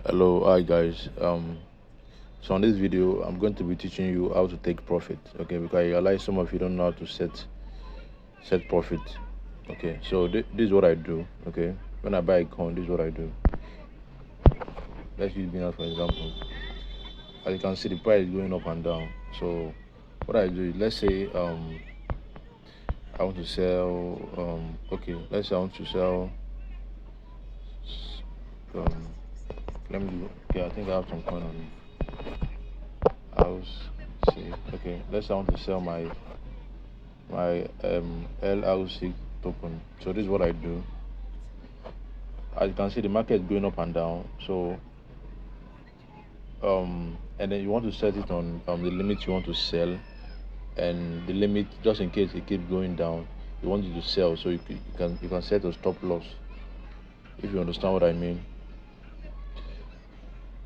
Hello, hi guys. So on this video I'm going to be teaching you how to take profit. Okay, because I realize some of you don't know how to set profit. Okay, so this is what I do. Okay, when I buy a coin, this is what I do. Let's use Binance for example. As you can see, the price is going up and down. So what I do is, let's say I want to sell okay, let's say I want to sell um let me do, okay, I think I have some coin on me. I'll see. Okay, let's say I want to sell my LLC token. So this is what I do. As you can see, the market is going up and down. So and then you want to set it on the limit you want to sell, and the limit, just in case it keeps going down, you want it to sell. So you can set a stop loss, if you understand what I mean.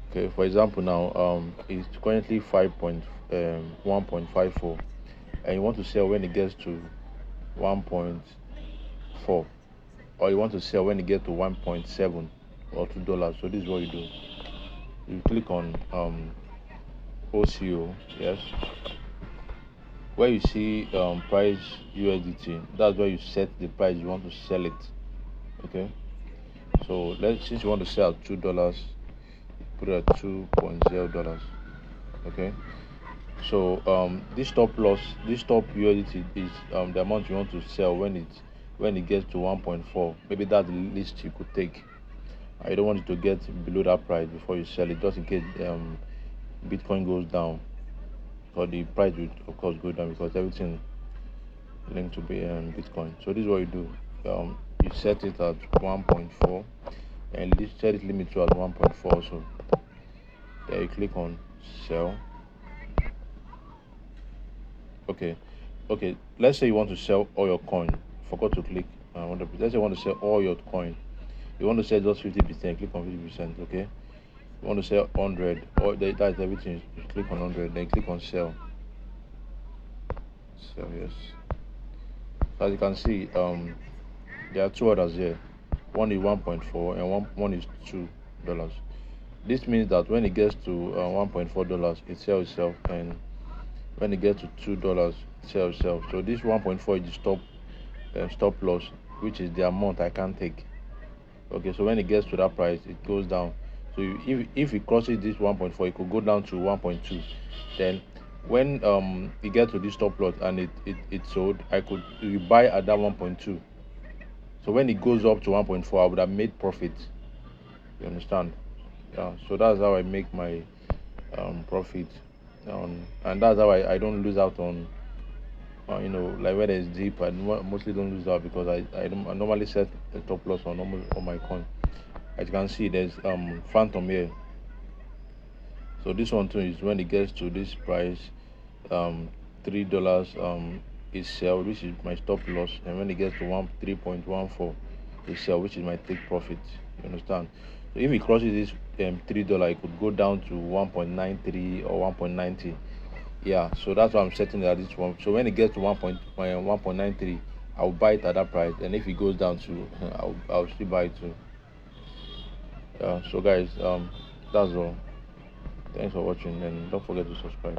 Okay, for example, now it's currently 1.54, and you want to sell when it gets to 1.4, or you want to sell when it gets to 1.7 or $2. So this is what you do. You click on OCO, yes, where you see price USDT. That's where you set the price you want to sell it. Okay, so since you want to sell $2, put it at $2.0. Okay, so this stop USDT is the amount you want to sell when it gets to 1.4. Maybe that's the least you could take. I don't want it to get below that price before you sell it, just in case Bitcoin goes down, or the price will of course go down, because everything linked to Bitcoin. So this is what you do. You set it at 1.4, and set it limit to at 1.4. So there you click on sell. Okay, let's say you want to sell all your coin. Forgot to click 100%. Let's say you want to sell all your coin. You want to sell just 50%, click on 50%. Okay, you want to sell 100, or that's everything. You click on 100, then click on sell. Yes. As you can see, there are two orders here. One is 1.4 and one is $2. This means that when it gets to $1.4, it sells itself, and when it gets to $2, it sells itself. So this 1.4 is the stop loss, which is the amount I can't take. Okay, so when it gets to that price, it goes down. So if it crosses this 1.4, it could go down to 1.2. Then when it gets to this stop loss and it sold, I could buy at that 1.2. So when it goes up to 1.4, I would have made profit. You understand? Yeah, so that's how I make my profit, and that's how I don't lose out on like when it's deep. I mostly don't lose out, because I normally set a top loss on my coin. As you can see, there's phantom here. So this one too is when it gets to this price, $3 is sell, which is my stop loss, and when it gets to 3.14 is sell, which is my take profit. You understand? So if it crosses this $3, it could go down to 1.93 or 1.90. Yeah, so that's why I'm setting it at this one. So when it gets to 1.93, I'll buy it at that price, and if it goes down to I'll still buy it too. Yeah, so guys, that's all. Thanks for watching, and don't forget to subscribe.